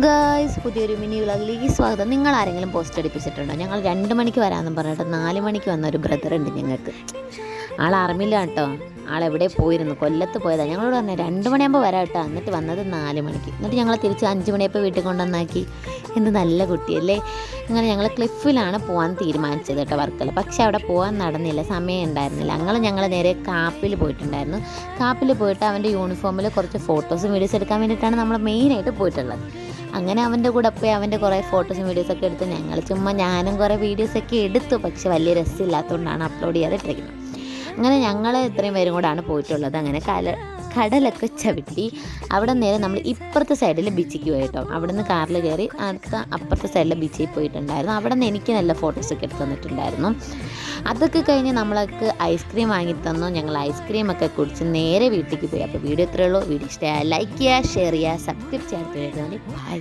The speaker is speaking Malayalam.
ഗായ്സ്, പുതിയൊരു മിനി വ്ളോഗിലേക്ക് സ്വാഗതം. നിങ്ങൾ ആരെങ്കിലും പോസ്റ്റ് അടിപ്പിച്ചിട്ടുണ്ടോ? ഞങ്ങൾ 2 മണിക്ക് വരാമെന്ന് പറഞ്ഞിട്ട് 4 മണിക്ക് വന്ന ഒരു ബ്രദർ ഉണ്ട് ഞങ്ങൾക്ക്. ആൾ ആർമിയില്ല കേട്ടോ. ആളെവിടെ പോയിരുന്നു, കൊല്ലത്ത് പോയതാണ്. ഞങ്ങളോട് പറഞ്ഞു 2 മണിയാകുമ്പോൾ വരാം കേട്ടോ. എന്നിട്ട് വന്നത് 4 മണിക്ക്. എന്നിട്ട് ഞങ്ങൾ തിരിച്ച് 5 മണിയപ്പോൾ വീട്ടിൽ കൊണ്ടുവന്നാക്കി. എന്ത് നല്ല കുട്ടിയല്ലേ. അങ്ങനെ ഞങ്ങൾ ക്ലിഫിലാണ് പോകാൻ തീരുമാനിച്ചത് കേട്ടോ, വർക്കല. പക്ഷേ അവിടെ പോകാൻ നടന്നില്ല, സമയം ഉണ്ടായിരുന്നില്ല. ഞങ്ങൾ നേരെ കാപ്പിൽ പോയിട്ടുണ്ടായിരുന്നു. കാപ്പിൽ പോയിട്ട് അവൻ്റെ യൂണിഫോമിൽ കുറച്ച് ഫോട്ടോസും വീഡിയോസ് എടുക്കാൻ വേണ്ടിയിട്ടാണ് നമ്മൾ മെയിനായിട്ട് പോയിട്ടുള്ളത്. അങ്ങനെ അവൻ്റെ കൂടെ പോയി അവൻ്റെ കുറേ ഫോട്ടോസും വീഡിയോസൊക്കെ എടുത്ത് ഞാനും കുറേ വീഡിയോസൊക്കെ എടുത്തു. പക്ഷെ വലിയ രസമില്ലാത്തതുകൊണ്ടാണ് അപ്ലോഡ് ചെയ്യാതിട്ടിരിക്കുന്നത്. അങ്ങനെ ഞങ്ങൾ ഇത്രയും പേരും കൂടാണ് പോയിട്ടുള്ളത്. അങ്ങനെ കടലൊക്കെ ചവിട്ടി അവിടെ നേരെ നമ്മൾ ഇപ്പുറത്തെ സൈഡിൽ ബീച്ചിലേക്ക് പോയി കേട്ടോ. അവിടെ നിന്ന് കാറിൽ കയറി അപ്പുറത്തെ സൈഡിലെ ബീച്ചിൽ പോയിട്ടുണ്ടായിരുന്നു. അവിടെ നിന്ന് എനിക്ക് നല്ല ഫോട്ടോസൊക്കെ എടുത്ത് തന്നിട്ടുണ്ടായിരുന്നു. അതൊക്കെ കഴിഞ്ഞ് നമ്മൾക്ക് ഐസ്ക്രീം വാങ്ങി തന്നു. ഞങ്ങൾ ഐസ്ക്രീമൊക്കെ കുടിച്ച് നേരെ വീട്ടിലേക്ക് പോയി. അപ്പോൾ വീഡിയോ ഇത്രയേ ഉള്ളൂ. വീഡിയോ ഇഷ്ടമായ ലൈക്ക് ചെയ്യുക, ഷെയർ ചെയ്യുക, സബ്സ്ക്രൈബ് ചെയ്യാൻ. ബൈ.